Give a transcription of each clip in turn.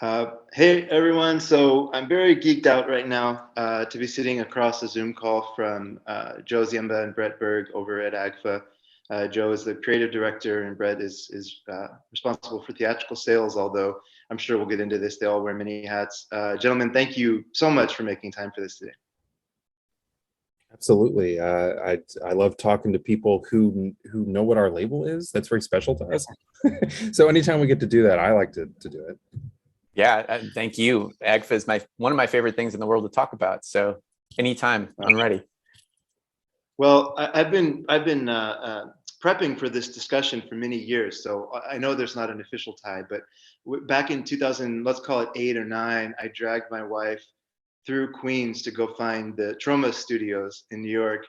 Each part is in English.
Hey everyone, so I'm very geeked out right now to be sitting across a Zoom call from Joe Ziemba and Bret Berg over at AGFA. Joe is the creative director and Bret is responsible for theatrical sales, although I'm sure we'll get into this. They all wear many hats. Gentlemen, thank you so much for making time for this today. Absolutely. I love talking to people who know what our label is. That's very special to us. So anytime we get to do that, I like to do it. Yeah, thank you. AGFA is one of my favorite things in the world to talk about. So anytime, I'm ready. Well, I've been prepping for this discussion for many years, so I know there's not an official tie, but back in 2000, let's call it 8 or 9, I dragged my wife through Queens to go find the Trauma Studios in New York,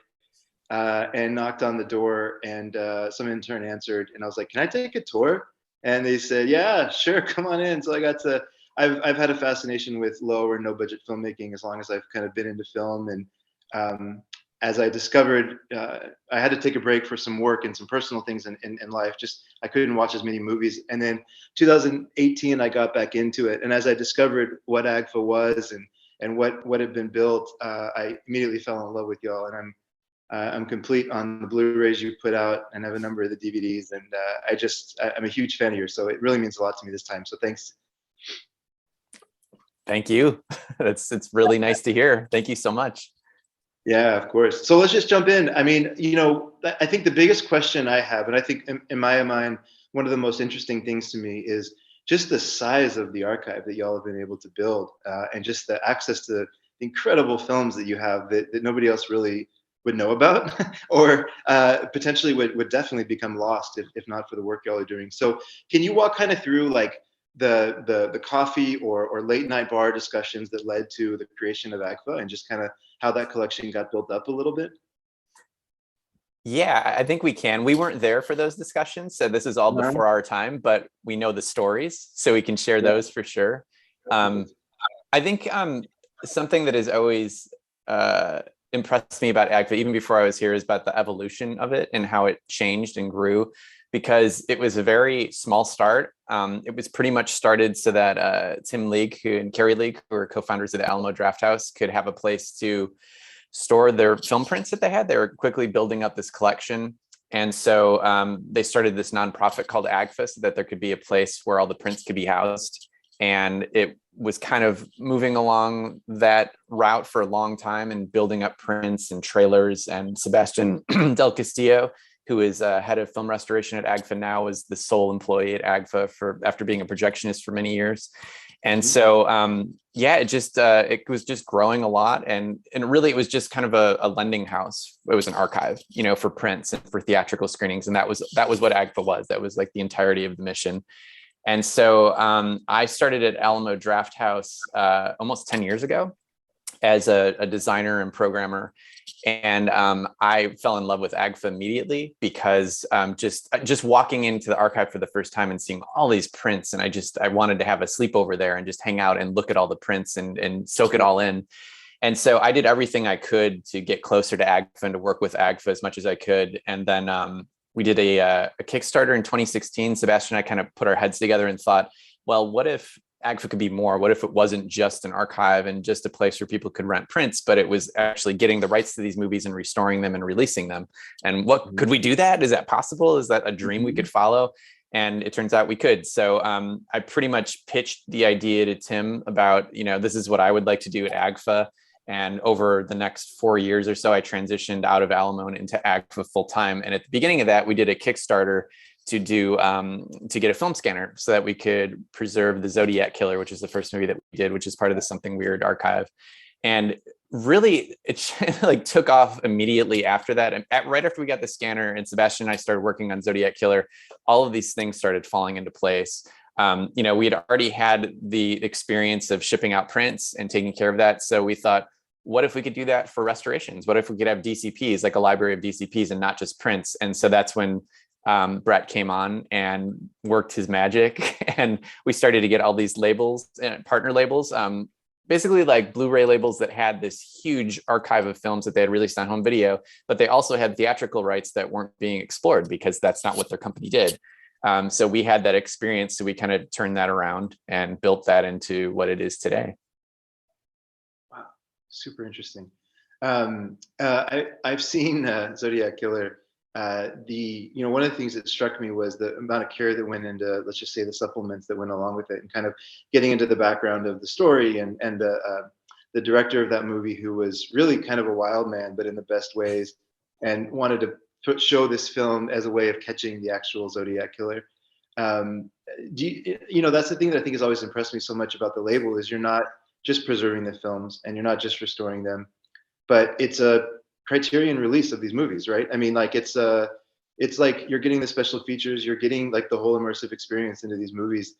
and knocked on the door, and some intern answered, and I was like, "Can I take a tour?" And they said, "Yeah, sure, come on in." So I got to. I've had a fascination with low or no budget filmmaking as long as I've kind of been into film, and as I discovered, I had to take a break for some work and some personal things in life. Just I couldn't watch as many movies. And then 2018, I got back into it. And as I discovered what AGFA was and what had been built, I immediately fell in love with y'all. And I'm complete on the Blu-rays you put out, and I have a number of the DVDs. And I'm a huge fan of yours. So it really means a lot to me this time. So thanks. Thank you. It's really nice to hear. Thank you so much. Yeah, of course. So let's just jump in. I mean, I think the biggest question I have, and I think in my mind, one of the most interesting things to me is just the size of the archive that y'all have been able to build, and just the access to the incredible films that you have that nobody else really would know about, or potentially would definitely become lost if not for the work y'all are doing. So can you walk kind of through like the coffee or late night bar discussions that led to the creation of AGFA, and just kind of how that collection got built up a little bit? Yeah, I think we can. We weren't there for those discussions, so this is all before our time, but we know the stories, so we can share those for sure. I think something that has always impressed me about AGFA, even before I was here, is about the evolution of it and how it changed and grew, because it was a very small start. It was pretty much started so that Tim League and Carrie League, who are co-founders of the Alamo Drafthouse, could have a place to store their film prints that they had. They were quickly building up this collection. And so they started this nonprofit called AGFA so that there could be a place where all the prints could be housed. And it was kind of moving along that route for a long time and building up prints and trailers. And Sebastian Del Castillo, who is head of film restoration at AGFA now, is the sole employee at AGFA after being a projectionist for many years. And so, yeah, it was just growing a lot. And really, it was just kind of a lending house. It was an archive, for prints and for theatrical screenings. And that was what AGFA was. That was like the entirety of the mission. And so I started at Alamo Drafthouse almost 10 years ago as a designer and programmer. And I fell in love with AGFA immediately because just walking into the archive for the first time and seeing all these prints, and I wanted to have a sleepover there and just hang out and look at all the prints and soak it all in. And so I did everything I could to get closer to AGFA and to work with AGFA as much as I could. And then we did a Kickstarter in 2016. Sebastian and I kind of put our heads together and thought, well, what if AGFA could be more? What if it wasn't just an archive and just a place where people could rent prints, but it was actually getting the rights to these movies and restoring them and releasing them? And what could we do that? Is that possible? Is that a dream we could follow? And it turns out we could. So I pretty much pitched the idea to Tim about, this is what I would like to do at AGFA. And over the next 4 years or so, I transitioned out of Alamo and into AGFA full time. And at the beginning of that, we did a Kickstarter to get a film scanner so that we could preserve the Zodiac Killer, which is the first movie that we did, which is part of the Something Weird archive. And really, it like took off immediately after that. And right after we got the scanner and Sebastian and I started working on Zodiac Killer, all of these things started falling into place. We had already had the experience of shipping out prints and taking care of that. So we thought, what if we could do that for restorations? What if we could have DCPs, like a library of DCPs and not just prints? And so that's when Bret came on and worked his magic. And we started to get all these labels and partner labels, basically like Blu-ray labels that had this huge archive of films that they had released on home video, but they also had theatrical rights that weren't being explored because that's not what their company did. So we had that experience, so we kind of turned that around and built that into what it is today. Wow, super interesting. I've seen Zodiac Killer. One of the things that struck me was the amount of care that went into, let's just say, the supplements that went along with it, and kind of getting into the background of the story, and the director of that movie, who was really kind of a wild man, but in the best ways, and wanted to show this film as a way of catching the actual Zodiac Killer. That's the thing that I think has always impressed me so much about the label, is you're not just preserving the films and you're not just restoring them, but it's a Criterion release of these movies, right? I mean, like it's like you're getting the special features, you're getting like the whole immersive experience into these movies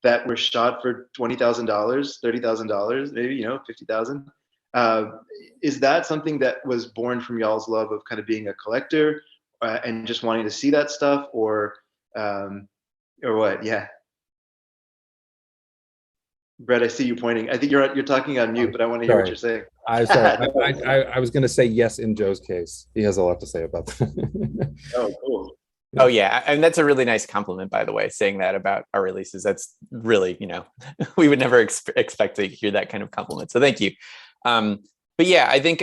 that were shot for $20,000, $30,000, maybe, $50,000. Is that something that was born from y'all's love of kind of being a collector and just wanting to see that stuff, or what? Yeah. Bret, I see you pointing. I think you're talking on mute, but I want to hear what you're saying. I'm sorry. I was going to say yes in Joe's case. He has a lot to say about that. Oh, cool. Oh yeah, and that's a really nice compliment, by the way, saying that about our releases. That's really, we would never expect to hear that kind of compliment. So thank you. But yeah, I think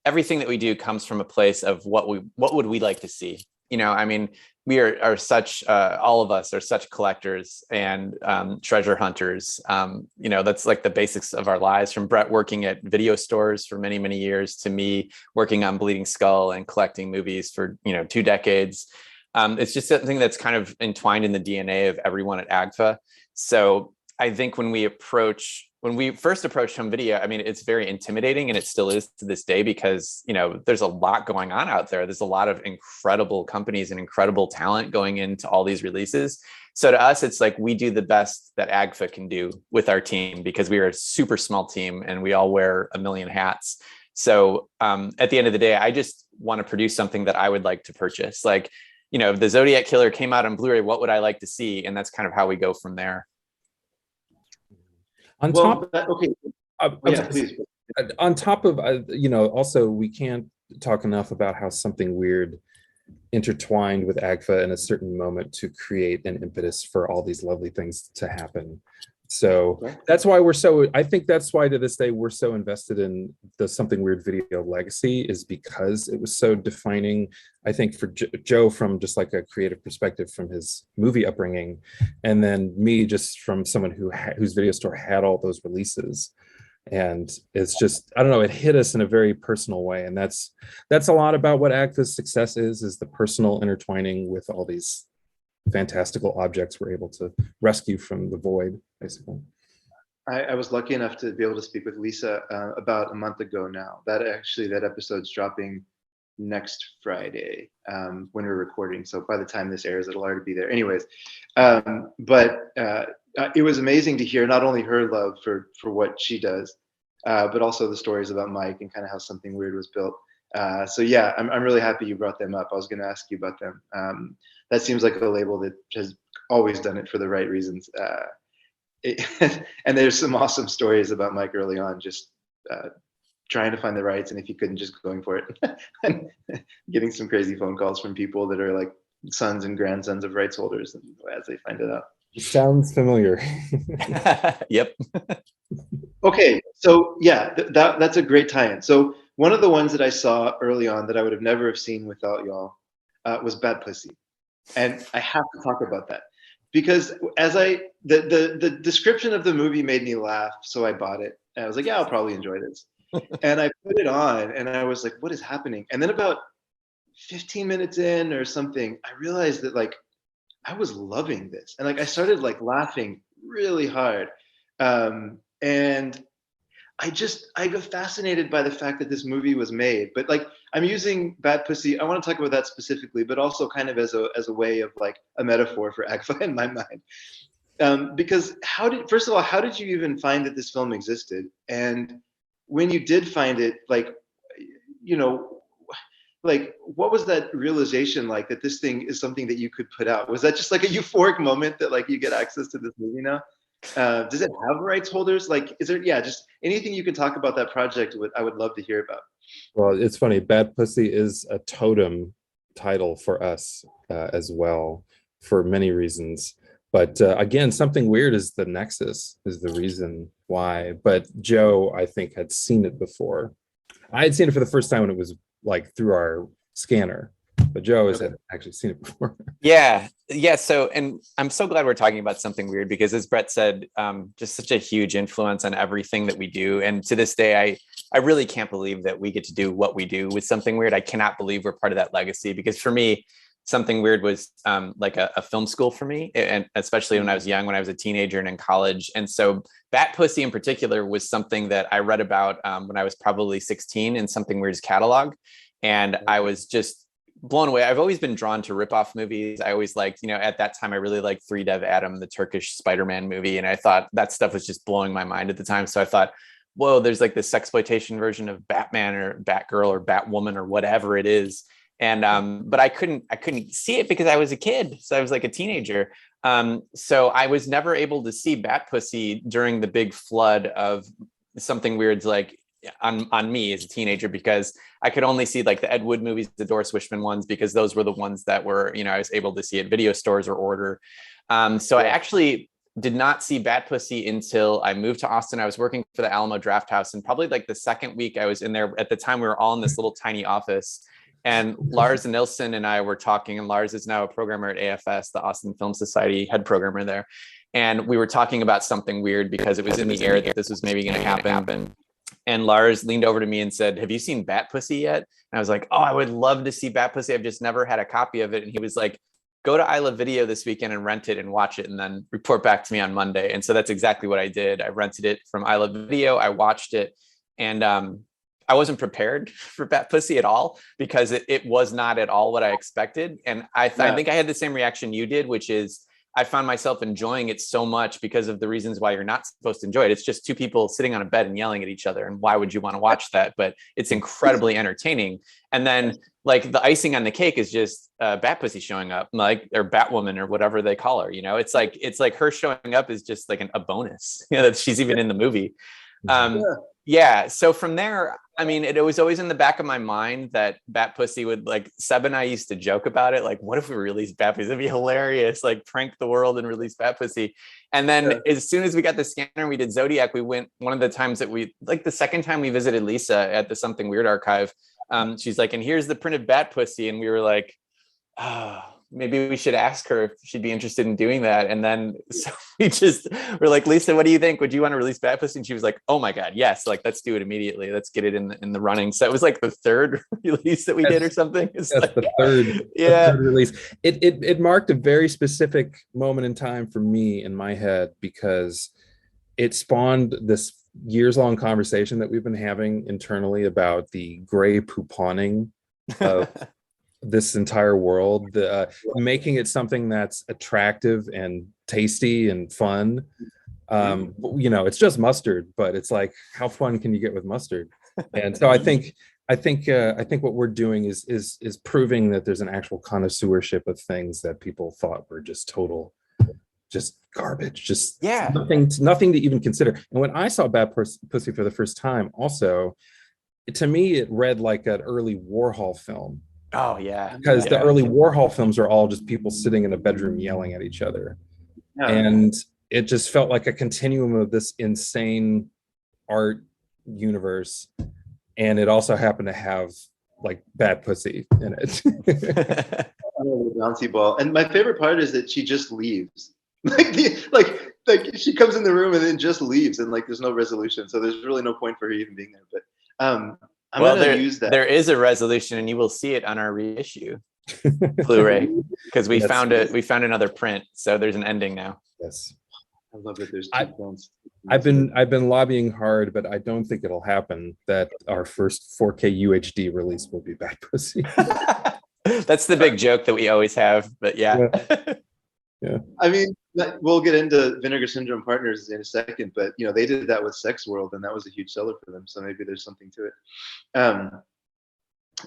everything that we do comes from a place of what would we like to see. I mean, we are such, all of us are such collectors and treasure hunters. That's like the basics of our lives, from Bret working at video stores for many, many years to me working on Bleeding Skull and collecting movies for, 2 decades. It's just something that's kind of entwined in the DNA of everyone at AGFA. So I think when we first approached home video, I mean, it's very intimidating, and it still is to this day, because, there's a lot going on out there. There's a lot of incredible companies and incredible talent going into all these releases. So to us, it's like we do the best that AGFA can do with our team, because we are a super small team and we all wear a million hats. So at the end of the day, I just want to produce something that I would like to purchase. Like, if the Zodiac Killer came out on Blu-ray, what would I like to see? And that's kind of how we go from there. On top of, also, we can't talk enough about how something weird intertwined with AGFA in a certain moment to create an impetus for all these lovely things to happen. So that's why I think that's why to this day we're so invested in the Something Weird video legacy, is because it was so defining, I think, for Joe from just like a creative perspective from his movie upbringing, and then me just from someone whose video store had all those releases. And it's just, I don't know, it hit us in a very personal way. And that's a lot about what AGFA's success is the personal intertwining with all these fantastical objects we're able to rescue from the void, basically. I was lucky enough to be able to speak with Lisa about a month ago now. That episode's dropping next Friday when we're recording. So by the time this airs, it'll already be there. Anyways, but it was amazing to hear not only her love for what she does, but also the stories about Mike and kind of how Something Weird was built. So yeah, I'm really happy you brought them up. I was going to ask you about them. That seems like a label that has always done it for the right reasons. And there's some awesome stories about Mike early on, just trying to find the rights, and if you couldn't, just going for it. And getting some crazy phone calls from people that are like sons and grandsons of rights holders, and as they find it out. It sounds familiar. Yep. Okay, so yeah, that's a great tie-in. So one of the ones that I saw early on that I would have never have seen without y'all was Bad Pussy. And I have to talk about that, because the description of the movie made me laugh, so I bought it. And I was like, yeah, I'll probably enjoy this. And I put it on, and I was like, what is happening? And then about 15 minutes in or something, I realized that like I was loving this, and like I started like laughing really hard. And I got fascinated by the fact that this movie was made. But like, I'm using Bad Pussy, I want to talk about that specifically, but also kind of as a way of like a metaphor for AGFA in my mind. Because first of all, how did you even find that this film existed? And when you did find it, like, like what was that realization like, that this thing is something that you could put out? Was that just like a euphoric moment that like you get access to this movie now? Does it have rights holders? Like, is there, just anything you can talk about that project, I would love to hear about. Well, it's funny. Bad Pussy is a totem title for us as well. for many reasons. But again, something weird is the nexus is the reason why. But Joe, I think, had seen it before. I had seen it for the first time when it was like through our scanner, but Joe has actually seen it before. Yeah. So, and I'm so glad we're talking about something weird because, as Bret said, just such a huge influence on everything that we do. And to this day, I really can't believe that we get to do what we do with something weird. I cannot believe we're part of that legacy, because for me, something weird was like a film school for me, and especially when I was young, when I was a teenager and in college. And so Bat Pussy in particular was something that I read about when I was probably 16 in Something Weird's catalog. And I was just blown away. I've always been drawn to ripoff movies. I always liked, at that time, I really liked Three Dev Adam, the Turkish Spider-Man movie. And I thought that stuff was just blowing my mind at the time. So I thought, whoa, there's like this sexploitation version of Batman or Batgirl or Batwoman or whatever it is. And but I couldn't see it because I was a kid. So I was like a teenager. So I was never able to see Bat Pussy during the big flood of Something Weird's like on me as a teenager, because I could only see like the Ed Wood movies, the Doris Wishman ones, because those were the ones that were, I was able to see at video stores or order. So I actually did not see Bat Pussy until I moved to Austin. I was working for the Alamo Draft House, and probably like the second week I was in there, at the time we were all in this little tiny office. And Lars Nilsson and I were talking, and Lars is now a programmer at AFS, the Austin Film Society head programmer there. And we were talking about Something Weird because it was in the air that this was maybe going to happen. And Lars leaned over to me and said, "Have you seen Bat Pussy yet?" And I was like, "Oh, I would love to see Bat Pussy. I've just never had a copy of it." And he was like, "Go to I Love Video this weekend and rent it and watch it, and then report back to me on Monday." And so that's exactly what I did. I rented it from I Love Video. I watched it, and I wasn't prepared for Bat Pussy at all, because it was not at all what I expected. And I think I had the same reaction you did, which is I found myself enjoying it so much because of the reasons why you're not supposed to enjoy it. It's just two people sitting on a bed and yelling at each other. And why would you want to watch that? But it's incredibly entertaining. And then like the icing on the cake is just Bat Pussy showing up, like, or Batwoman or whatever they call her. It's like her showing up is just like a bonus, that she's even in the movie. So from there, I mean, it was always in the back of my mind that Bat Pussy would, like, Seb and I used to joke about it. Like, what if we released Bat Pussy? It'd be hilarious, like prank the world and release Bat Pussy. And then as soon as we got the scanner, we did Zodiac. We went, one of the times that the second time we visited Lisa at the Something Weird archive, she's like, "And here's the printed Bat Pussy." And we were like, oh, maybe we should ask her if she'd be interested in doing that. And then so we're like, "Lisa, what do you think? Would you want to release Bat Pussy?" And she was like, "Oh my God, yes. Like, let's do it immediately. Let's get it in the running." So it was like the third release that we did or something. That's like, the third release. It marked a very specific moment in time for me in my head, because it spawned this years-long conversation that we've been having internally about the gray pouponing of this entire world, making it something that's attractive and tasty and fun. It's just mustard, but it's like, how fun can you get with mustard? And so I think what we're doing is proving that there's an actual connoisseurship of things that people thought were just garbage, nothing to even consider. And when I saw Bat Pussy for the first time, also, to me, it read like an early Warhol film. Oh yeah, because the early Warhol films are all just people sitting in a bedroom yelling at each other, and it just felt like a continuum of this insane art universe. And it also happened to have like Bat Pussy in it. Bouncy ball. And my favorite part is that she just leaves. Like she comes in the room and then just leaves, and like there's no resolution. So there's really no point for her even being there. But I'm gonna use that. There is a resolution, and you will see it on our reissue Blu-ray, because we found it. We found another print, so there's an ending now. Yes, I love that. There's two films. I've been lobbying hard, but I don't think it'll happen that our first 4K UHD release will be Bat Pussy. That's the big joke that we always have, but yeah. I mean, we'll get into Vinegar Syndrome Partners in a second, but they did that with Sex World, and that was a huge seller for them. So maybe there's something to it.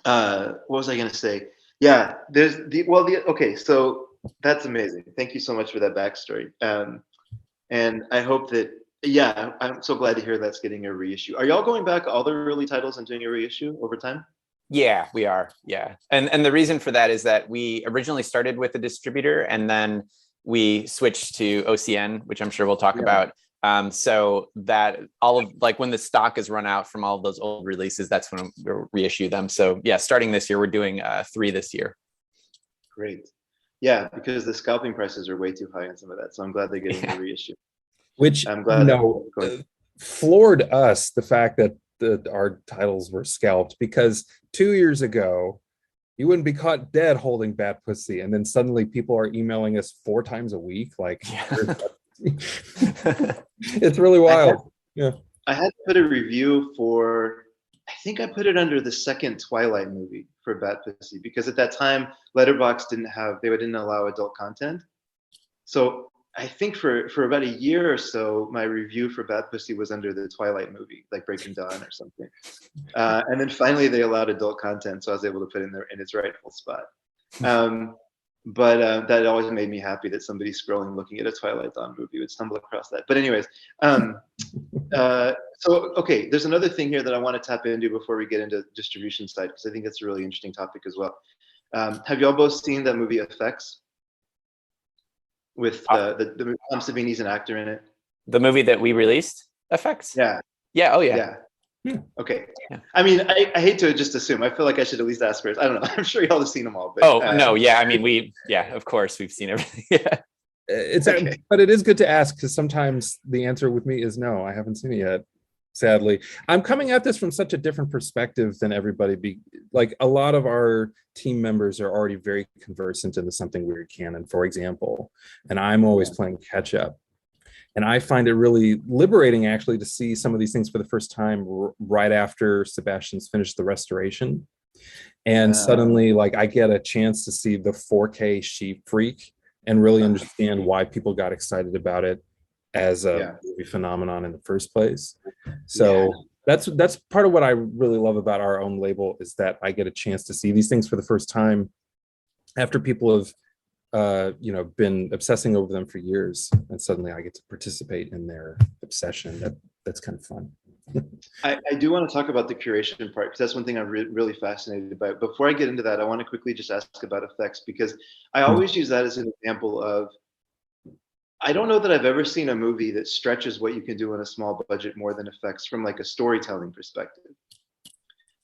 What was I going to say? Yeah, there's okay. So that's amazing. Thank you so much for that backstory. And I hope that, I'm so glad to hear that's getting a reissue. Are y'all going back all the early titles and doing a reissue over time? Yeah, we are. Yeah. And the reason for that is that we originally started with a distributor and then we switched to OCN, which I'm sure we'll talk about. So that all of like when the stock is run out from all of those old releases, that's when we'll reissue them. So yeah, starting this year, we're doing 3 this year. Great. Yeah, because the scalping prices are way too high on some of that. So I'm glad they're getting the reissue. Which, I'm glad floored us, the fact that our titles were scalped, because 2 years ago, you wouldn't be caught dead holding Bat Pussy. And then suddenly people are emailing us 4 times a week. Like, it's really wild. I had to put a review for, I think I put it under the second Twilight movie for Bat Pussy, because at that time, Letterboxd didn't allow adult content. So I think for about a year or so, my review for Bat Pussy was under the Twilight movie, like Breaking Dawn or something. And then finally they allowed adult content, so I was able to put it in its rightful spot. But that always made me happy that somebody scrolling looking at a Twilight Dawn movie would stumble across that. But anyways, so okay, there's another thing here that I want to tap into before we get into distribution side, because I think that's a really interesting topic as well. Have y'all both seen that movie Effects? With the Tom Savini's an actor in it. The movie that we released, Effects? Yeah. Yeah. Oh yeah. Okay. Yeah. I mean, I hate to just assume. I feel like I should at least ask first. I don't know. I'm sure y'all have seen them all. But, no. Yeah. I mean, of course, we've seen everything. Yeah. But it is good to ask, because sometimes the answer with me is no, I haven't seen it yet. Sadly, I'm coming at this from such a different perspective than everybody. Like, a lot of our team members are already very conversant in the Something Weird canon, for example, and I'm always playing catch up. And I find it really liberating, actually, to see some of these things for the first time right after Sebastian's finished the restoration. And suddenly, like, I get a chance to see the 4K Sheep Freak and really understand why people got excited about it as a movie phenomenon in the first place. So that's part of what I really love about our own label, is that I get a chance to see these things for the first time after people have been obsessing over them for years, and suddenly I get to participate in their obsession. That's kind of fun. I do want to talk about the curation part, because that's one thing I'm really fascinated by. Before I get into that, I want to quickly just ask about Effects, because I always use that as an example of, I don't know that I've ever seen a movie that stretches what you can do in a small budget more than Effects from like a storytelling perspective.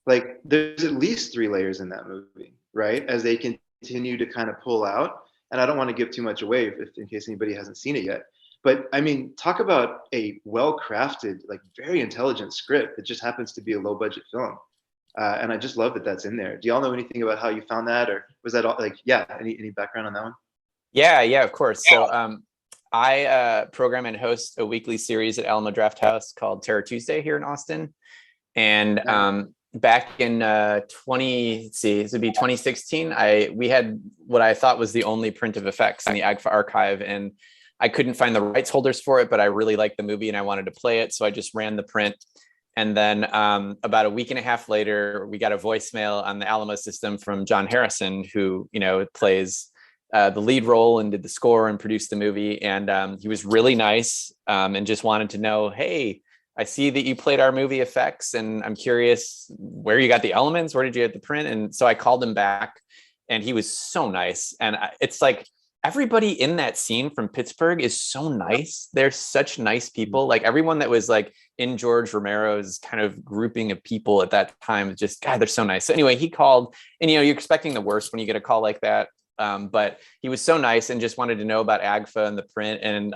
Like, there's at least 3 layers in that movie, right? As they continue to kind of pull out. And I don't want to give too much away in case anybody hasn't seen it yet. But I mean, talk about a well-crafted, like very intelligent script that just happens to be a low-budget film. And I just love that that's in there. Do y'all know anything about how you found that, or was that all like, any background on that one? Yeah, of course. So I program and host a weekly series at Alamo Drafthouse called Terror Tuesday here in Austin. And back in 2016, we had what I thought was the only print of Effects in the AGFA archive, and I couldn't find the rights holders for it, but I really liked the movie and I wanted to play it, so I just ran the print. And then about a week and a half later, we got a voicemail on the Alamo system from John Harrison, who plays the lead role and did the score and produced the movie. And he was really nice and just wanted to know, hey, I see that you played our movie Effects, and I'm curious where you got the elements. Where did you get the print? And so I called him back, and he was so nice. And it's like everybody in that scene from Pittsburgh is so nice. They're such nice people. Like everyone that was like in George Romero's kind of grouping of people at that time, just, God, they're so nice. So anyway, he called, and you're expecting the worst when you get a call like that. But he was so nice and just wanted to know about AGFA and the print. And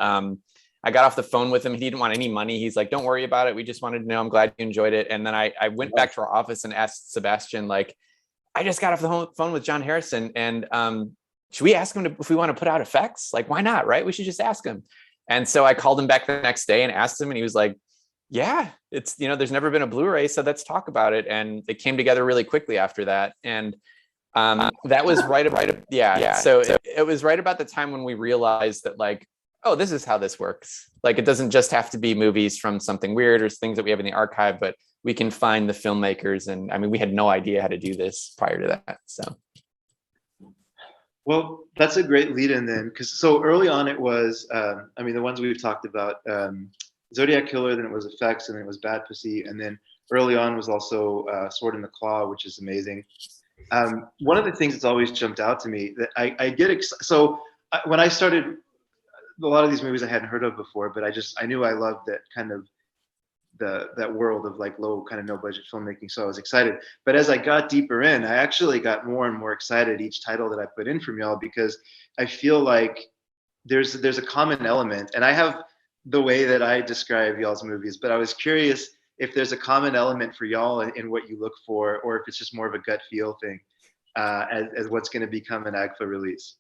I got off the phone with him. He didn't want any money. He's like, don't worry about it. We just wanted to know. I'm glad you enjoyed it. And then I went back to our office and asked Sebastian, like, I just got off the phone with John Harrison, and should we ask him if we want to put out Effects? Like, why not? Right? We should just ask him. And so I called him back the next day and asked him, and he was like, yeah, it's, there's never been a Blu-ray, so let's talk about it. And it came together really quickly after that. And that was right. So it was right about the time when we realized that, like, oh, this is how this works. Like, it doesn't just have to be movies from Something Weird or things that we have in the archive, but we can find the filmmakers. And I mean, we had no idea how to do this prior to that. So. Well, that's a great lead in then, because so early on it was, the ones we've talked about, Zodiac Killer, then it was Effects, and then it was Bad Pussy, and then early on was also Sword in the Claw, which is amazing. One of the things that's always jumped out to me that I get when I started a lot of these movies I hadn't heard of before, but I knew I loved that kind of that world of like low kind of no budget filmmaking, so I was excited. But as I got deeper in, I actually got more and more excited each title that I put in from y'all, because I feel like there's a common element, and I have the way that I describe y'all's movies, but I was curious if there's a common element for y'all in what you look for, or if it's just more of a gut feel thing as what's going to become an AGFA release.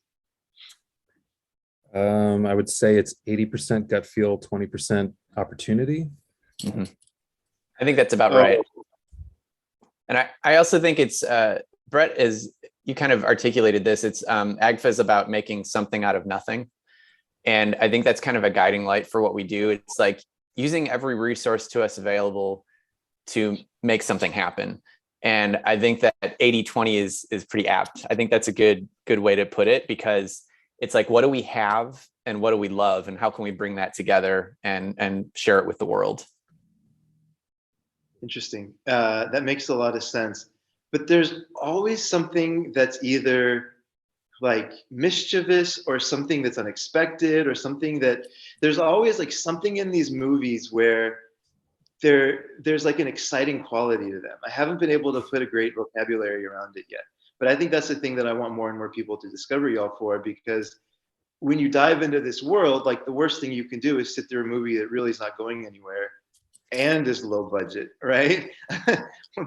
I would say it's 80% gut feel, 20% opportunity. Mm-hmm. I think that's about right. And I also think it's Bret, as you kind of articulated this, it's AGFA is about making something out of nothing. And I think that's kind of a guiding light for what we do. It's like using every resource to us available to make something happen. And I think that 80-20 is pretty apt. I think that's a good way to put it, because it's like, what do we have and what do we love, and how can we bring that together and share it with the world? Interesting. That makes a lot of sense. But there's always something that's either like mischievous or something that's unexpected, or something that there's always like something in these movies where there's like an exciting quality to them. I haven't been able to put a great vocabulary around it yet, but I think that's the thing that I want more and more people to discover y'all for, because when you dive into this world, like the worst thing you can do is sit through a movie that really is not going anywhere and is low budget, right?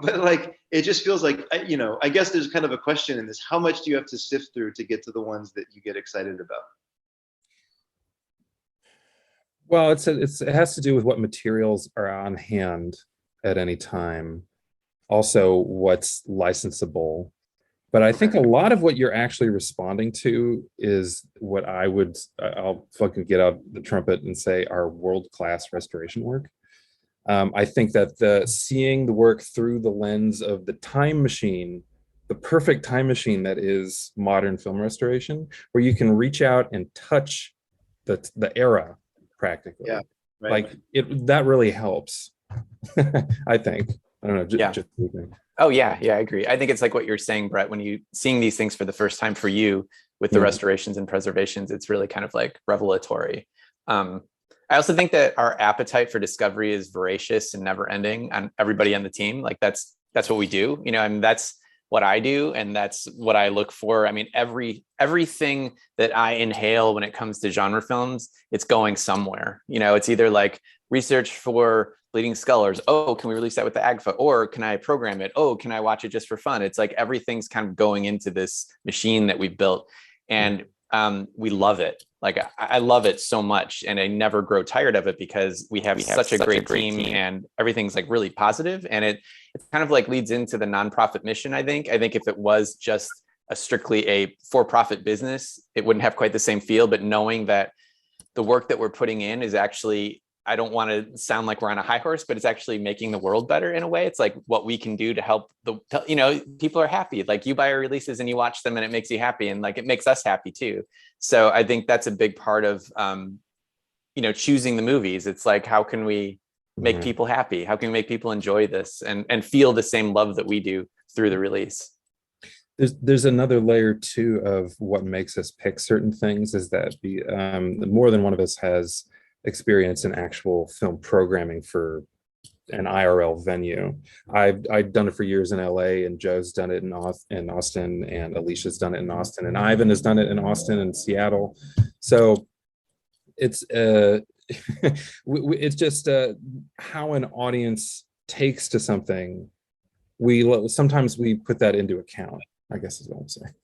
But like, it just feels like, I guess there's kind of a question in this: how much do you have to sift through to get to the ones that you get excited about? Well, it has to do with what materials are on hand at any time. Also, what's licensable. But I think a lot of what you're actually responding to is what I'll fucking get out the trumpet and say our world-class restoration work. I think that seeing the work through the lens of the time machine, the perfect time machine that is modern film restoration, where you can reach out and touch the era practically. Yeah, right. Like that really helps. I think. I don't know. Yeah. Oh yeah, I agree. I think it's like what you're saying, Bret. When you seeing these things for the first time for you with the restorations and preservations, it's really kind of like revelatory. I also think that our appetite for discovery is voracious and never ending on everybody on the team. Like that's what we do, I mean, that's what I do. And that's what I look for. I mean, everything that I inhale when it comes to genre films, it's going somewhere. It's either like research for Bleeding Scullers. Oh, can we release that with the AGFA? Or can I program it? Oh, can I watch it just for fun? It's like everything's kind of going into this machine that we've built. And we love it. Like I love it so much, and I never grow tired of it, because we have such a great team and everything's like really positive. And it kind of like leads into the nonprofit mission. I think if it was just strictly a for-profit business, it wouldn't have quite the same feel. But knowing that the work that we're putting in is actually, I don't want to sound like we're on a high horse, but it's actually making the world better in a way. It's like what we can do to help people are happy. Like you buy our releases and you watch them and it makes you happy, and like it makes us happy too. So I think that's a big part of choosing the movies. It's like, how can we make people happy? How can we make people enjoy this and feel the same love that we do through the release? There's another layer too of what makes us pick certain things, is that more than one of us has experience in actual film programming for an IRL venue. I've done it for years in LA, and Joe's done it in Austin, and Alicia's done it in Austin, and Ivan has done it in Austin and Seattle. So it's it's just how an audience takes to something. Sometimes we put that into account, I guess is what I'm saying.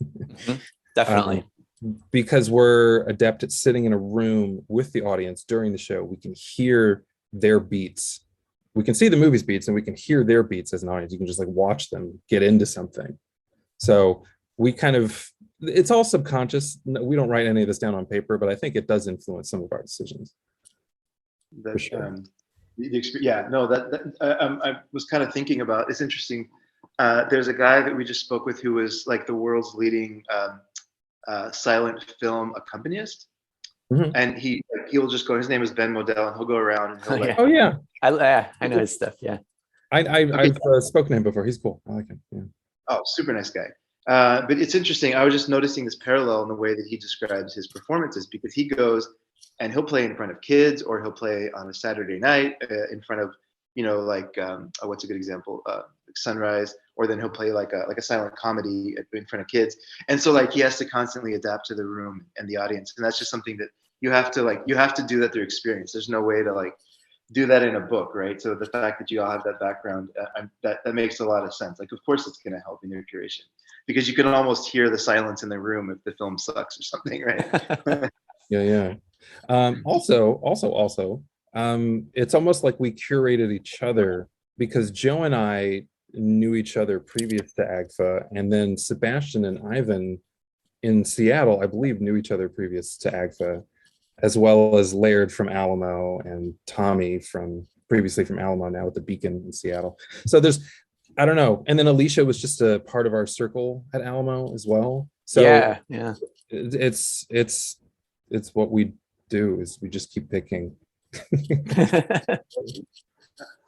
Definitely. Because we're adept at sitting in a room with the audience during the show, we can hear their beats. We can see the movie's beats, and we can hear their beats as an audience. You can just like watch them get into something. So it's all subconscious. We don't write any of this down on paper, but I think it does influence some of our decisions. For sure. I was kind of thinking about, it's interesting. There's a guy that we just spoke with who was like the world's leading silent film accompanist, and he'll just go. His name is Ben Modell, and he'll go around and he'll I know his stuff. Yeah. I've spoken to him before. He's cool. I like him. Yeah. Oh, super nice guy. But it's interesting. I was just noticing this parallel in the way that he describes his performances, because he goes and he'll play in front of kids, or he'll play on a Saturday night in front of, what's a good example? Like Sunrise, or then he'll play like a silent comedy in front of kids. And so like he has to constantly adapt to the room and the audience. And that's just something that you have to do that through experience. There's no way to like do that in a book, right? So the fact that you all have that background, that makes a lot of sense. Like, of course, it's going to help in your curation, because you can almost hear the silence in the room if the film sucks or something, right? Yeah. Also, it's almost like we curated each other, because Joe and I knew each other previous to AGFA, and then Sebastian and Ivan in Seattle, I believe, knew each other previous to AGFA, as well as Laird from Alamo and Tommy from previously from Alamo, now at the Beacon in Seattle. So I don't know. And then Alicia was just a part of our circle at Alamo as well. So yeah. It's what we do, is we just keep picking.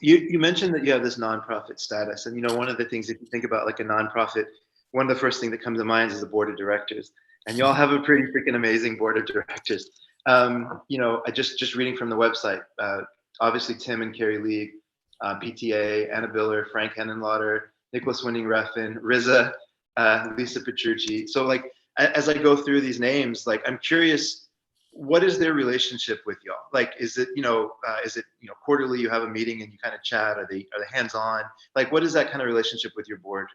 You mentioned that you have this nonprofit status, and one of the things, if you think about like a nonprofit, one of the first things that comes to mind is the board of directors, and y'all have a pretty freaking amazing board of directors. I just reading from the website, obviously Tim and Carrie League, PTA, Anna Biller, Frank Henenlotter, Nicholas Winding Refn, Riza, Lisa Petrucci. So like, as I go through these names, like I'm curious, what is their relationship with y'all? Like, is it quarterly you have a meeting and you kind of chat? Are they hands-on? Like, what is that kind of relationship with your board?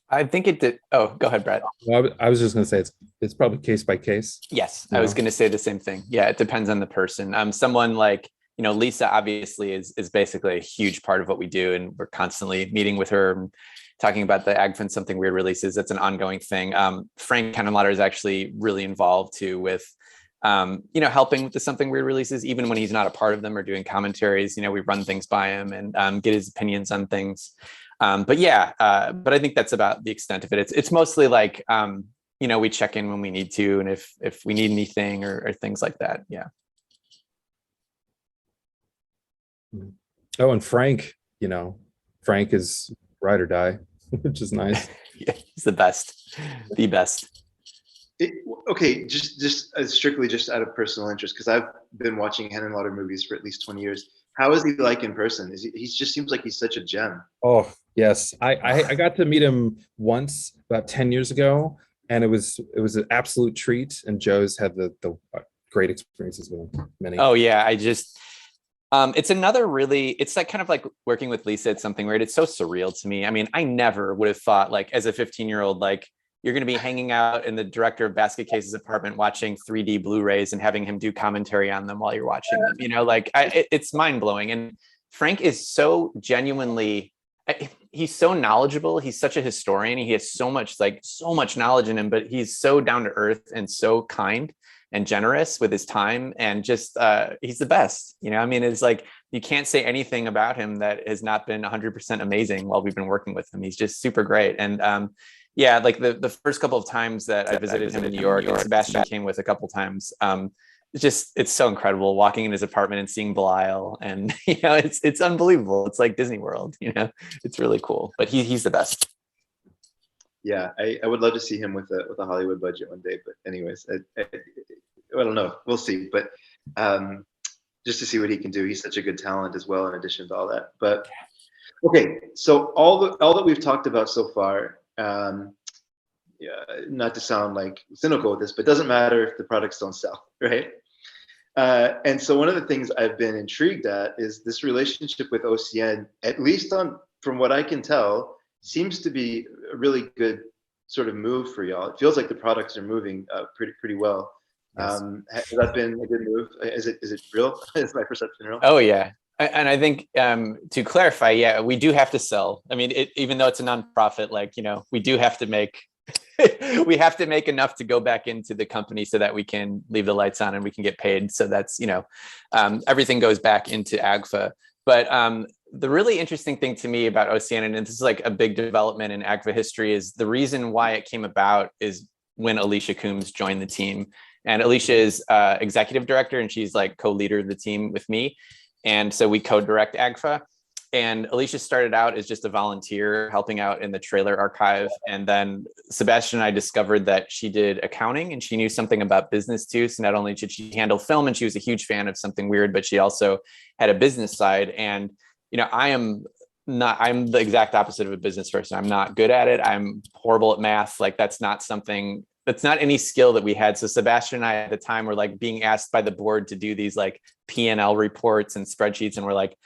I think it did. Oh, go ahead, Bret. Well, I was just going to say it's probably case by case. Yes, I was going to say the same thing. Yeah, it depends on the person. Someone like Lisa obviously is basically a huge part of what we do, and we're constantly meeting with her, and talking about the AGFA and Something Weird releases. That's an ongoing thing. Frank Henenlotter is actually really involved too with helping with the Something Weird releases, even when he's not a part of them or doing commentaries. We run things by him and get his opinions on things. But I think that's about the extent of it. It's mostly like, we check in when we need to, and if we need anything or things like that. Yeah. Oh, and Frank is ride or die, which is nice. Yeah, he's the best. Okay, just strictly just out of personal interest, because I've been watching Henenlotter movies for at least 20 years. How is he like in person? He just seems like he's such a gem. Oh, yes. I got to meet him once about 10 years ago, and it was an absolute treat. And Joe's had the great experiences with him. Many. Oh yeah, it's it's like kind of like working with Lisa at Something Weird. It's so surreal to me. I mean, I never would have thought, like, as a 15-year-old, like, you're going to be hanging out in the director of Basket Case's apartment watching 3D Blu-rays and having him do commentary on them while you're watching them. It's mind-blowing. And Frank is so genuinely, he's so knowledgeable. He's such a historian. He has so much knowledge in him, but he's so down to earth and so kind and generous with his time, and just he's the best. It's like you can't say anything about him that has not been 100% amazing while we've been working with him. He's just super great. And like the first couple of times that I visited him in New York, and Sebastian came with a couple times, it's so incredible walking in his apartment and seeing Belial, and it's unbelievable. It's like Disney World. It's really cool. But he's the best. Yeah, I would love to see him with a Hollywood budget one day. But anyways, I don't know. We'll see. But just to see what he can do. He's such a good talent as well, in addition to all that. But okay, so all that we've talked about so far, not to sound like cynical with this, but it doesn't matter if the products don't sell, right? And so one of the things I've been intrigued at is this relationship with OCN, at least from what I can tell, seems to be a really good sort of move for y'all. It feels like the products are moving pretty well. Yes. Has that been a good move? Is it real? Is my perception real? Oh yeah. And I think to clarify, yeah, we do have to sell. I mean, even though it's a nonprofit, we do have to make we have to make enough to go back into the company so that we can leave the lights on and we can get paid. So that's, everything goes back into AGFA. But the really interesting thing to me about OCN, and this is like a big development in AGFA history, is the reason why it came about is when Alicia Coombs joined the team. And Alicia is executive director, and she's like co-leader of the team with me. And so we co-direct AGFA. And Alicia started out as just a volunteer helping out in the trailer archive. And then Sebastian and I discovered that she did accounting and she knew something about business too. So not only did she handle film and she was a huge fan of Something Weird, but she also had a business side. And, you know, I'm the exact opposite of a business person. I'm not good at it. I'm horrible at math. Like that's not any skill that we had. So Sebastian and I at the time were like being asked by the board to do these like P&L reports and spreadsheets. And we're like,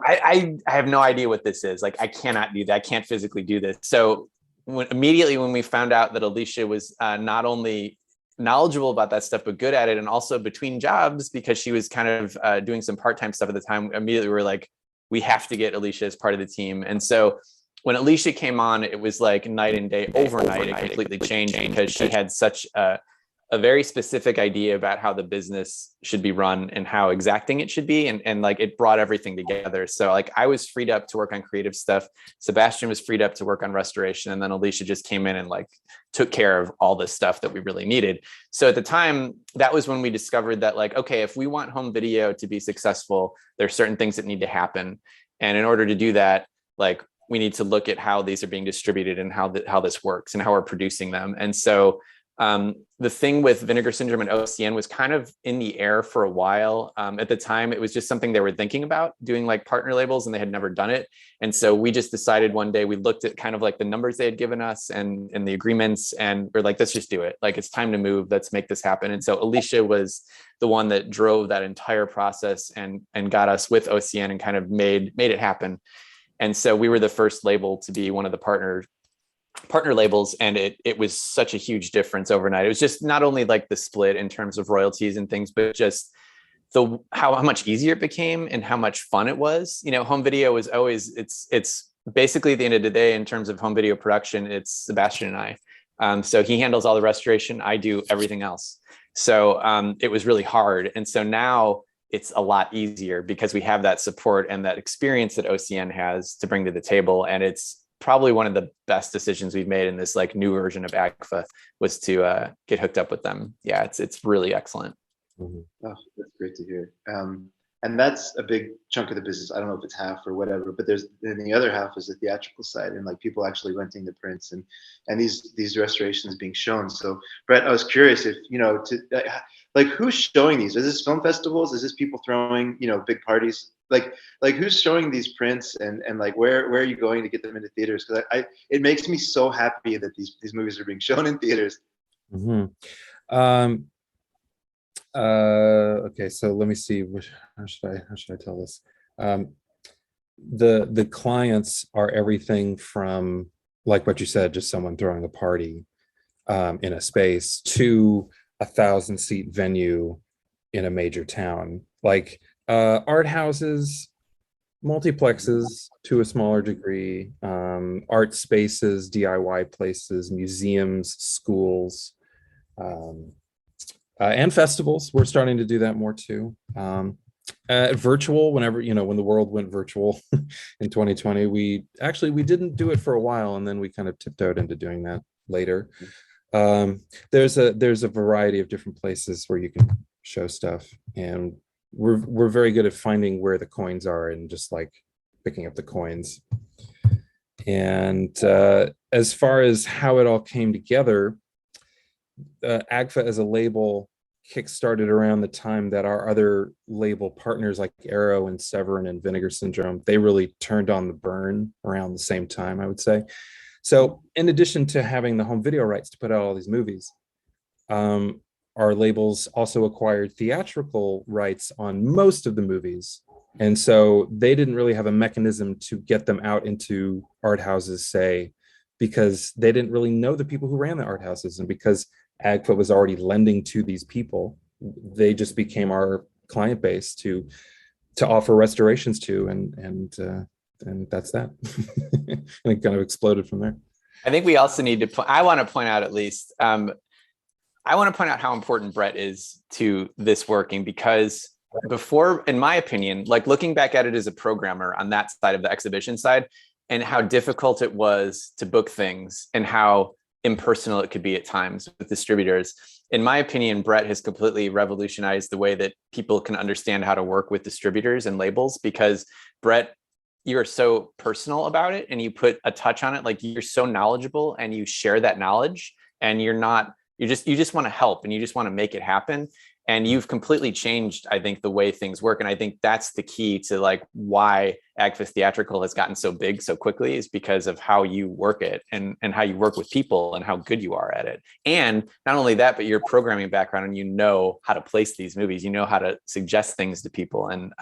I have no idea what this is. Like, I cannot do that. I can't physically do this. So immediately when we found out that Alicia was not only knowledgeable about that stuff, but good at it, and also between jobs, because she was kind of doing some part-time stuff at the time, immediately we were like, we have to get Alicia as part of the team. And so when Alicia came on, it was like night and day. Overnight, it completely changed because she had such a very specific idea about how the business should be run and how exacting it should be. And like, it brought everything together. So like, I was freed up to work on creative stuff. Sebastian was freed up to work on restoration. And then Alicia just came in and like took care of all this stuff that we really needed. So at the time, that was when we discovered that like, okay, if we want home video to be successful, there's certain things that need to happen. And in order to do that, like, we need to look at how these are being distributed and how this works and how we're producing them. And so the thing with Vinegar Syndrome and OCN was kind of in the air for a while. At the time, it was just something they were thinking about doing, like partner labels, and they had never done it. And so we just decided one day, we looked at kind of like the numbers they had given us and the agreements, and we're like, let's just do it. Like, it's time to move. Let's make this happen. And so Alicia was the one that drove that entire process and got us with OCN and kind of made it happen. And so we were the first label to be one of the partner labels, and it was such a huge difference overnight. It was just not only like the split in terms of royalties and things, but just how much easier it became and how much fun it was. You know, home video was always, it's basically at the end of the day, in terms of home video production, it's Sebastian and I. So he handles all the restoration, I do everything else. So it was really hard. And so now it's a lot easier because we have that support and that experience that OCN has to bring to the table. And it's probably one of the best decisions we've made in this like new version of AGFA was to get hooked up with them. Yeah, it's really excellent. Oh, that's great to hear. And that's a big chunk of the business. I don't know if it's half or whatever, but then the other half is the theatrical side and like people actually renting the prints and these restorations being shown. So Bret, I was curious if, you know, like who's showing these? Is this film festivals? Is this people throwing, you know, big parties? Like who's showing these prints and like where are you going to get them into theaters? Because it makes me so happy that these movies are being shown in theaters. Mm-hmm. Okay, so let me see. How should I tell this? The clients are everything from, like what you said, just someone throwing a party in a space, to 1,000-seat venue in a major town, like art houses, multiplexes to a smaller degree, art spaces, DIY places, museums, schools, and festivals. We're starting to do that more too. Virtual, whenever, you know, when the world went virtual in 2020, we didn't do it for a while, and then we kind of tiptoed into doing that later. There's a variety of different places where you can show stuff, and we're very good at finding where the coins are and just like picking up the coins. And as far as how it all came together, AGFA as a label kickstarted around the time that our other label partners like Arrow and Severin and Vinegar Syndrome, they really turned on the burn around the same time, I would say. So in addition to having the home video rights to put out all these movies, our labels also acquired theatrical rights on most of the movies. And so they didn't really have a mechanism to get them out into art houses, say, because they didn't really know the people who ran the art houses. And because AGFA was already lending to these people, they just became our client base to offer restorations to, and that's that. And it kind of exploded from there. I think we also need to I want to point out at least, I want to point out how important Bret is to this working, because before, in my opinion, like looking back at it as a programmer on that side of the exhibition side, and how difficult it was to book things and how impersonal it could be at times with distributors, in my opinion, Bret has completely revolutionized the way that people can understand how to work with distributors and labels, because Bret, you're so personal about it and you put a touch on it. Like, you're so knowledgeable and you share that knowledge, and you just want to help and you just want to make it happen. And you've completely changed, I think, the way things work. And I think that's the key to like why AGFA Theatrical has gotten so big so quickly, is because of how you work it and how you work with people and how good you are at it. And not only that, but your programming background, and you know how to place these movies, you know how to suggest things to people. And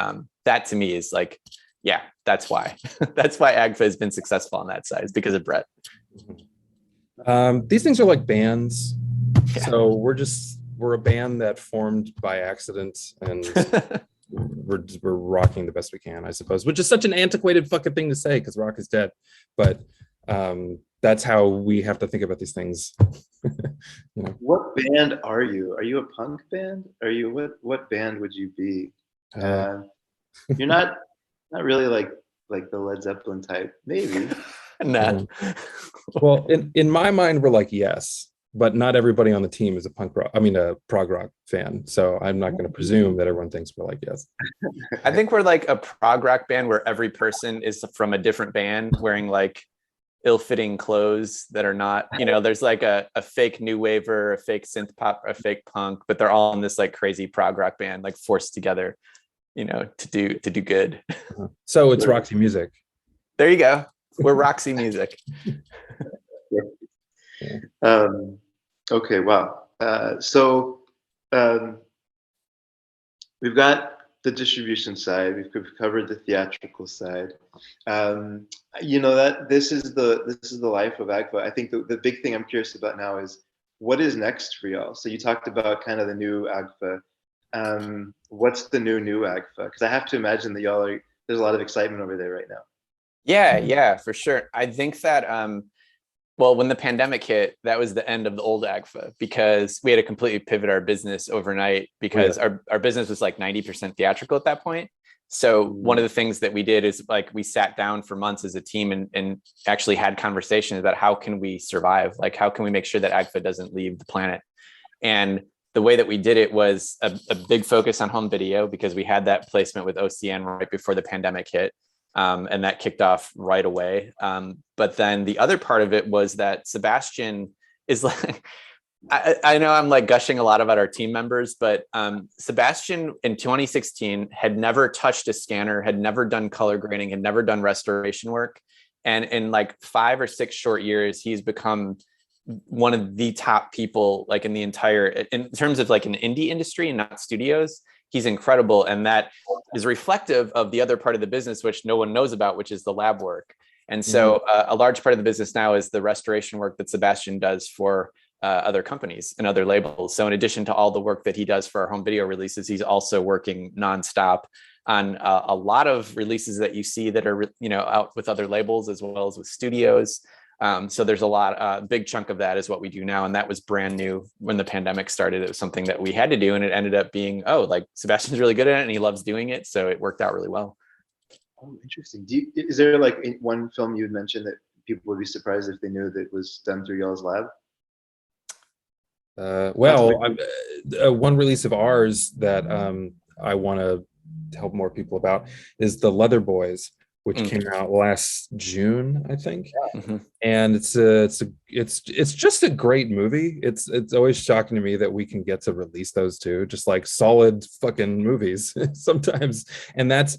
that to me is like, yeah, that's why. That's why AGFA has been successful on that side, is because of Bret. These things are like bands. Yeah. So we're a band that formed by accident, and we're rocking the best we can, I suppose, which is such an antiquated fucking thing to say because rock is dead. But that's how we have to think about these things. You know? What band are you? Are you a punk band? Are you what band would you be? You're not really like the Led Zeppelin type, maybe. Nah. Well, in my mind, we're like Yes, but not everybody on the team is a prog rock fan. So I'm not going to presume that everyone thinks we're like Yes. I think we're like a prog rock band where every person is from a different band wearing like ill-fitting clothes that are not, there's like a fake new waver, a fake synth pop, a fake punk, but they're all in this like crazy prog rock band, like forced together, to do good. So it's Roxy Music. There you go. We're Roxy Music. Okay, wow. So we've got the distribution side. We've covered the theatrical side. That this is the life of AGFA. I think the big thing I'm curious about now is what is next for y'all. So you talked about kind of the new AGFA. What's the new AGFA? Because I have to imagine that there's a lot of excitement over there right now. Yeah, for sure. I think that well, when the pandemic hit, that was the end of the old AGFA, because we had to completely pivot our business overnight, because our business was like 90% theatrical at that point. So one of the things that we did is like we sat down for months as a team and actually had conversations about how can we survive? Like, how can we make sure that AGFA doesn't leave the planet? And the way that we did it was a big focus on home video, because we had that placement with OCN right before the pandemic hit. And that kicked off right away. But then the other part of it was that Sebastian is like, I know I'm like gushing a lot about our team members, but Sebastian in 2016 had never touched a scanner, had never done color grading, had never done restoration work. And in like 5 or 6 short years, he's become one of the top people like in the entire, in terms of like an indie industry and not studios. He's incredible. And that is reflective of the other part of the business, which no one knows about, which is the lab work. And so a large part of the business now is the restoration work that Sebastian does for other companies and other labels. So in addition to all the work that he does for our home video releases, he's also working nonstop on a lot of releases that you see that are, out with other labels as well as with studios. So there's a big chunk of that is what we do now. And that was brand new when the pandemic started. It was something that we had to do. And it ended up being, like Sebastian's really good at it and he loves doing it. So it worked out really well. Oh, interesting. Is there like one film you'd mentioned that people would be surprised if they knew that it was done through y'all's lab? One release of ours that I want to help more people about is The Leather Boys, which came out last June, I think. And it's just a great movie. It's always shocking to me that we can get to release those two, just like solid fucking movies sometimes. And that's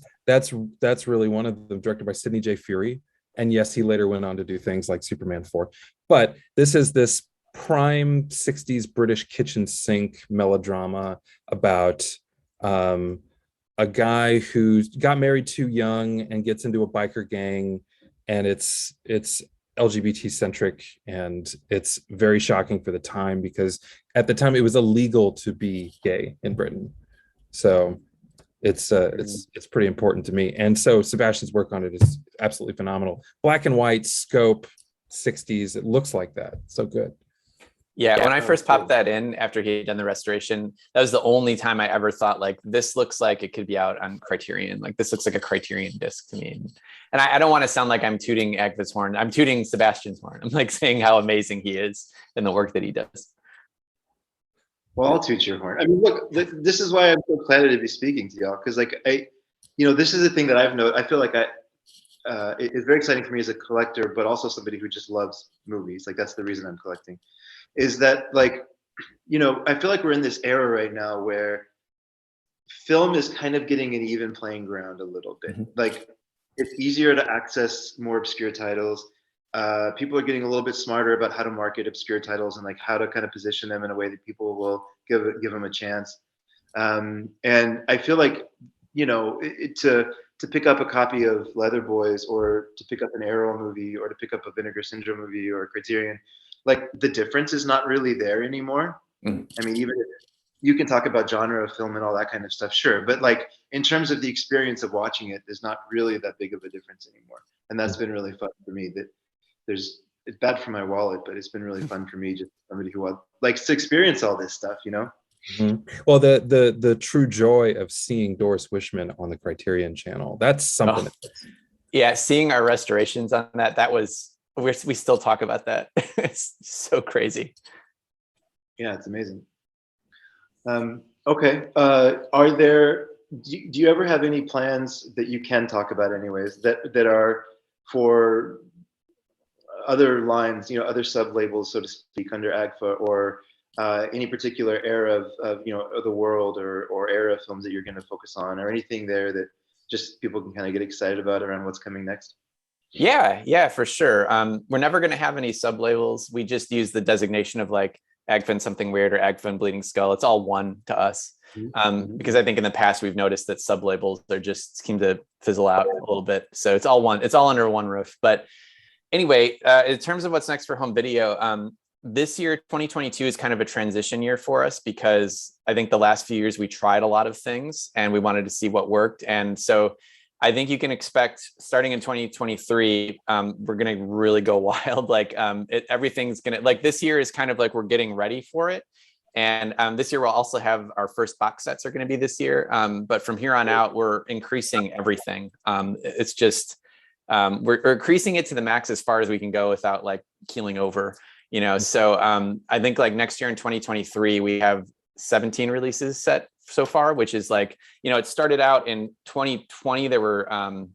really one of them, directed by Sidney J. Fury. And yes, he later went on to do things like Superman 4. But this is this prime 60s British kitchen sink melodrama about a guy who got married too young and gets into a biker gang, and it's LGBT centric, and it's very shocking for the time, because at the time it was illegal to be gay in Britain. So it's pretty important to me. And so Sebastian's work on it is absolutely phenomenal. Black and white scope, 60s. It looks like that. So good. Yeah, when I first popped that in after he had done the restoration, that was the only time I ever thought like, this looks like it could be out on Criterion. Like this looks like a Criterion disc to me. And I don't want to sound like I'm tooting AGFA's horn. I'm tooting Sebastian's horn. I'm like saying how amazing he is and the work that he does. Well, I'll toot your horn. I mean, look, this is why I'm so excited to be speaking to y'all, because like this is the thing that I've noticed. I feel like it's very exciting for me as a collector, but also somebody who just loves movies. Like that's the reason I'm collecting. Is that like, I feel like we're in this era right now where film is kind of getting an even playing ground a little bit. Like it's easier to access more obscure titles. People are getting a little bit smarter about how to market obscure titles and like how to kind of position them in a way that people will give them a chance. And I feel like, to pick up a copy of Leather Boys or to pick up an Arrow movie or to pick up a Vinegar Syndrome movie or a Criterion, like the difference is not really there anymore. I mean, even if you can talk about genre of film and all that kind of stuff, sure, but like in terms of the experience of watching it, there's not really that big of a difference anymore. And that's been really fun for me. That it's bad for my wallet, but it's been really fun for me, just somebody who likes to experience all this stuff, Well, the true joy of seeing Doris Wishman on the Criterion channel, that's something. Yeah, seeing our restorations on that was, we still talk about that. It's so crazy. Yeah, it's amazing. Okay, do you ever have any plans that you can talk about anyways that are for other lines, other sub labels, so to speak, under AGFA, or any particular era of the world or era of films that you're going to focus on, or anything there that just people can kind of get excited about around what's coming next? Yeah, for sure. We're never going to have any sub labels. We just use the designation of like AGFA and Something Weird or AGFA and Bleeding Skull. It's all one to us. Because I think in the past we've noticed that sub labels, they're just seem to fizzle out a little bit. So it's all under one roof. But anyway, in terms of what's next for home video, this year, 2022 is kind of a transition year for us, because I think the last few years we tried a lot of things and we wanted to see what worked. And so I think you can expect starting in 2023, we're going to really go wild. Like everything's going to, like, this year is kind of like we're getting ready for it. And this year we'll also have our first box sets are going to be this year. But from here on out, we're increasing everything. It's just, we're increasing it to the max as far as we can go without like keeling over, So I think like next year in 2023, we have 17 releases set so far, which is like, it started out in 2020, there were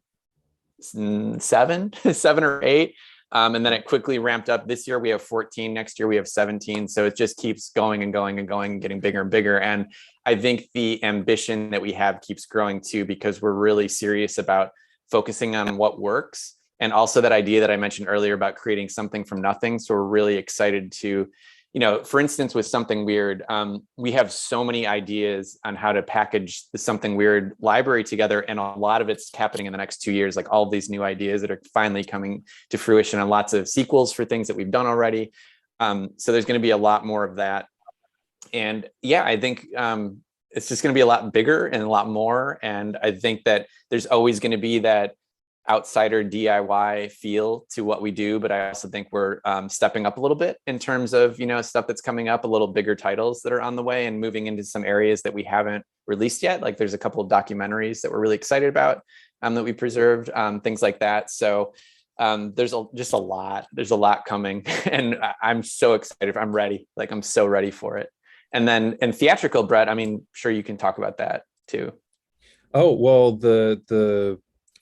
seven or eight. And then it quickly ramped up. This year we have 14, next year we have 17. So it just keeps going and going and going and getting bigger and bigger. And I think the ambition that we have keeps growing too, because we're really serious about focusing on what works. And also that idea that I mentioned earlier about creating something from nothing. So we're really excited to, for instance, with Something Weird, we have so many ideas on how to package the Something Weird library together. And a lot of it's happening in the next 2 years, like all of these new ideas that are finally coming to fruition, and lots of sequels for things that we've done already. So there's going to be a lot more of that. And yeah, I think it's just going to be a lot bigger and a lot more. And I think that there's always going to be that outsider DIY feel to what we do, but I also think we're stepping up a little bit in terms of stuff that's coming up, a little bigger titles that are on the way, and moving into some areas that we haven't released yet. Like there's a couple of documentaries that we're really excited about that we preserved, things like that. So there's a lot coming, and I'm so excited. I'm ready. Like I'm so ready for it. And then in theatrical, Bret, I mean, sure you can talk about that too. Oh, well,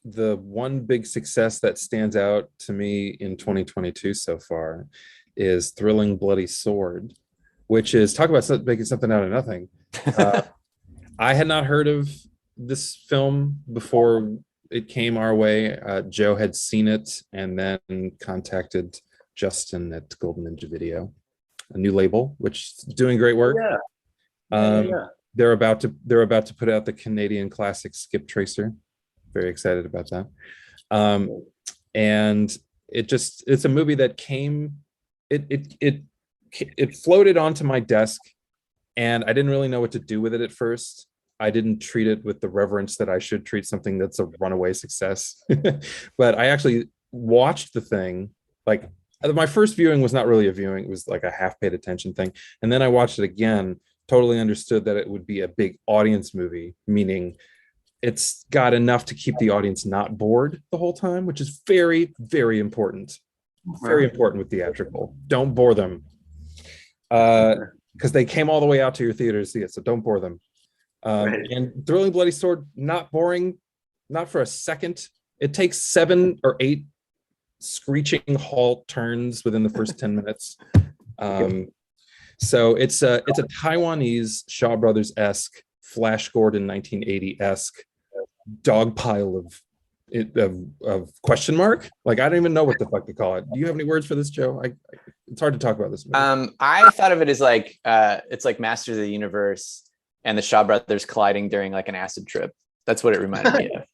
the one big success that stands out to me in 2022 so far is Thrilling Bloody Sword, which is, talk about making something out of nothing. I had not heard of this film before it came our way. Joe had seen it and then contacted Justin at Golden Ninja Video, a new label, which is doing great work. Yeah. They're about to put out the Canadian classic Skip Tracer. Very excited about that. And it's a movie that came, it floated onto my desk, and I didn't really know what to do with it at first. I didn't treat it with the reverence that I should treat something that's a runaway success. But I actually watched the thing. Like, my first viewing was not really a viewing, it was like a half paid attention thing. And then I watched it again, totally understood that it would be a big audience movie, meaning it's got enough to keep the audience not bored the whole time, which is very, very important. Very important with theatrical. Don't bore them. because they came all the way out to your theater to see it. So don't bore them. Right. And Thrilling Bloody Sword, not boring, not for a second. It takes 7 or 8 screeching halt turns within the first 10 minutes. So it's a Taiwanese Shaw Brothers-esque, Flash Gordon 1980-esque dog pile of question mark. Like, I don't even know what the fuck to call it. Do you have any words for this, Joe? It's hard to talk about this movie. I thought of it as like it's like Masters of the Universe and the Shaw Brothers colliding during like an acid trip. That's what it reminded me of.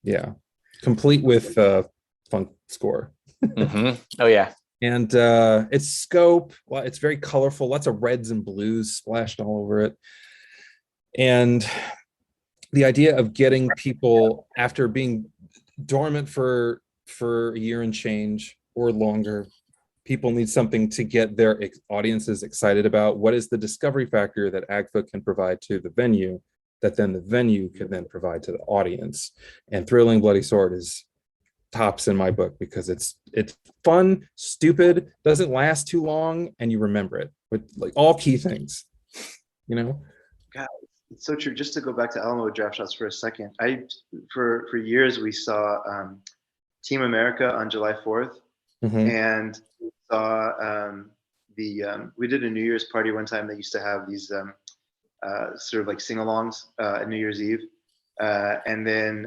Yeah, complete with funk score. Mm-hmm. Oh yeah. And its scope, well, it's very colorful, lots of reds and blues splashed all over it. And the idea of getting people, after being dormant for a year and change or longer, people need something to get their audiences excited about. What is the discovery factor that AGFA can provide to the venue that then the venue can then provide to the audience? And Thrilling Bloody Sword is tops in my book because it's fun, stupid, doesn't last too long, and you remember it with like all key things, you know. God, it's so true. Just to go back to Alamo Draft Shots for a second, for years we saw Team America on July 4th, and we saw we did a New Year's party one time. They used to have these sort of like sing-alongs at New Year's Eve, and then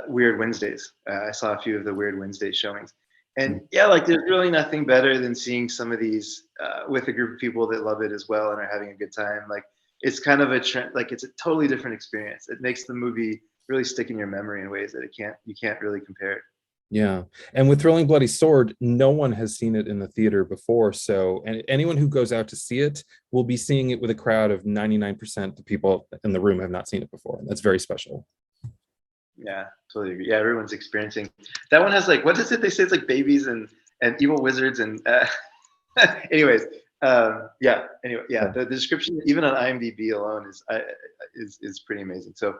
Weird Wednesdays. I saw a few of the Weird Wednesday showings, and yeah, like there's really nothing better than seeing some of these with a group of people that love it as well and are having a good time. Like, it's kind of a trend, like it's a totally different experience. It makes the movie really stick in your memory in ways that you can't really compare it. Yeah, and with Thrilling Bloody Sword, no one has seen it in the theater before, so and anyone who goes out to see it will be seeing it with a crowd of 99% the people in the room have not seen it before, and that's very special. Yeah, totally agree. Yeah, everyone's experiencing. That one has like, what is it? They say it's like babies and evil wizards and anyways, yeah. Anyway, yeah. The description even on IMDb alone is pretty amazing. So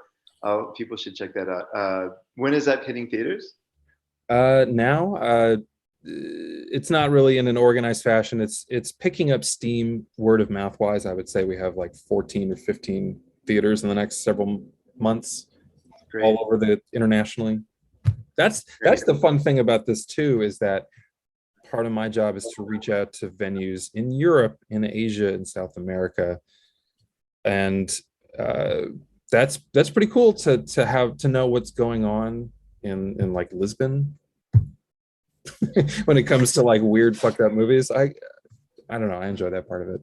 people should check that out. When is that hitting theaters? Now, it's not really in an organized fashion. It's picking up steam word of mouth wise. I would say we have like 14 or 15 theaters in the next several months. Great. All over the internationally. That's the fun thing about this too, is that part of my job is to reach out to venues in Europe, in Asia, and South America, and that's pretty cool to know what's going on in like Lisbon when it comes to like weird fucked up movies. I don't know, I enjoy that part of it.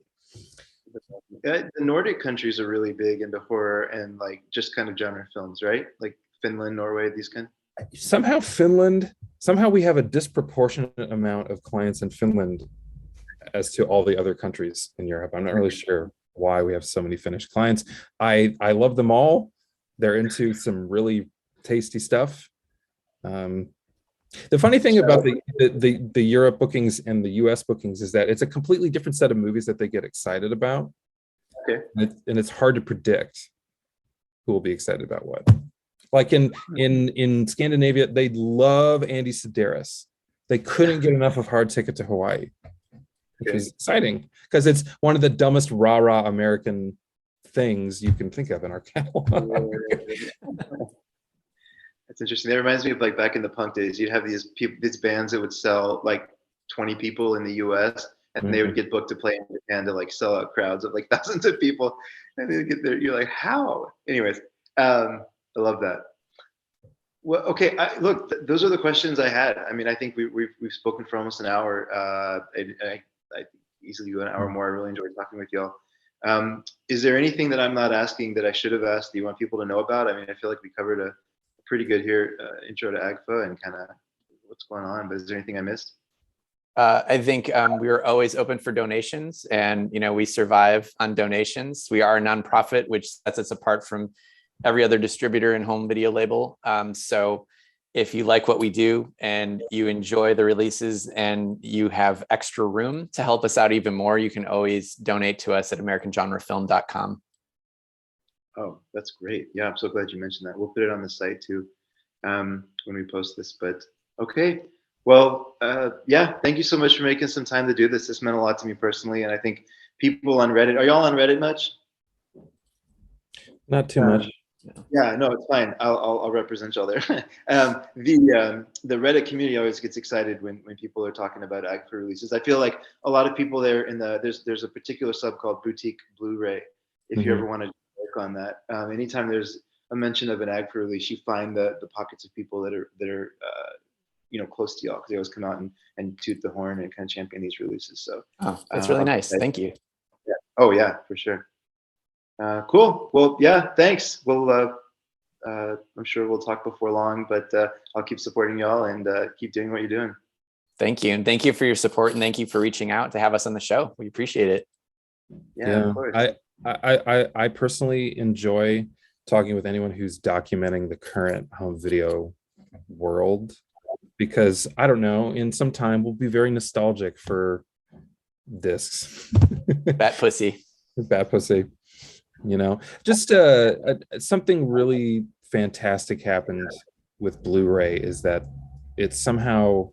The Nordic countries are really big into horror and like just kind of genre films, right? Like Finland, Norway, these kind. Somehow we have a disproportionate amount of clients in Finland as to all the other countries in Europe. I'm not really sure why we have so many Finnish clients. I love them all. They're into some really tasty stuff. The funny thing about the Europe bookings and the US bookings is that it's a completely different set of movies that they get excited about. Okay. And it's hard to predict who will be excited about what. Like in Scandinavia, they love Andy Sedaris. They couldn't get enough of Hard Ticket to Hawaii, which is exciting because it's one of the dumbest rah-rah American things you can think of in our catalog. That's interesting. That reminds me of like back in the punk days, you'd have these bands that would sell like 20 people in the US, and they would get booked to play in Japan to like sell out crowds of like thousands of people, and they would get there. You're like, how? Anyways, I love that. Well, okay. Look, those are the questions I had. I mean, I think we've spoken for almost an hour. I easily go an hour more. I really enjoyed talking with y'all. Is there anything that I'm not asking that I should have asked? Do you want people to know about? I mean, I feel like we covered a pretty good here intro to AGFA and kind of what's going on. But is there anything I missed? I think we are always open for donations, and we survive on donations. We are a nonprofit, which sets us apart from every other distributor and home video label. So if you like what we do and you enjoy the releases and you have extra room to help us out even more, you can always donate to us at AmericanGenreFilm.com. Oh, that's great. Yeah, I'm so glad you mentioned that. We'll put it on the site too when we post this. But okay. Well, yeah, thank you so much for making some time to do this. This meant a lot to me personally, and I think people on Reddit. Are y'all on Reddit much? Not too much. Yeah, no, it's fine. I'll represent y'all there. The Reddit community always gets excited when people are talking about AGFA releases. I feel like a lot of people there there's a particular sub called Boutique Blu-ray. If you ever want to work on that, anytime there's a mention of an AGFA release, you find the pockets of people that are close to y'all, because they always come out and toot the horn and kind of champion these releases. So that's really nice. Thank you. Yeah. Oh yeah, for sure. Cool. Well, yeah, thanks. We'll I'm sure we'll talk before long, but I'll keep supporting y'all and keep doing what you're doing. Thank you. And thank you for your support, and thank you for reaching out to have us on the show. We appreciate it. Yeah, of course. I personally enjoy talking with anyone who's documenting the current home video world, because I don't know, in some time we'll be very nostalgic for discs. Bat pussy. Bat pussy. Just something really fantastic happened with Blu-ray, is that it's somehow,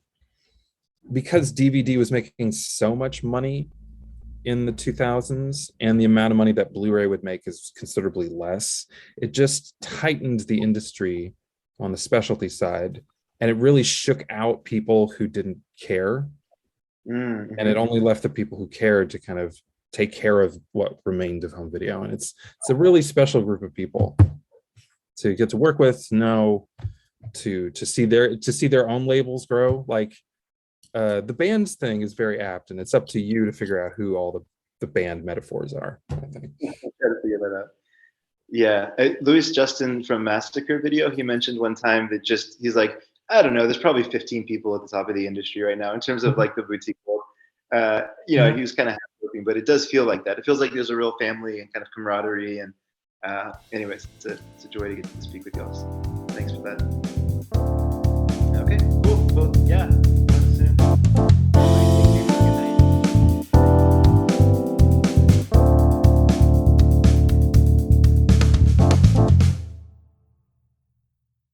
because DVD was making so much money in the 2000s and the amount of money that Blu-ray would make is considerably less, it just tightened the industry on the specialty side, and it really shook out people who didn't care. And it only left the people who cared to kind of take care of what remained of home video. And it's a really special group of people to get to work with, to see their own labels grow. Like the bands thing is very apt, and it's up to you to figure out who all the band metaphors are, I think. Gotta figure that out. Yeah, Louis Justin from Massacre Video, he mentioned one time that he's like, I don't know, there's probably 15 people at the top of the industry right now in terms of like the boutique world. He was kind of happy, but it does feel like that. It feels like there's a real family and kind of camaraderie. And anyways, it's a joy to get to speak with y'all. So thanks for that.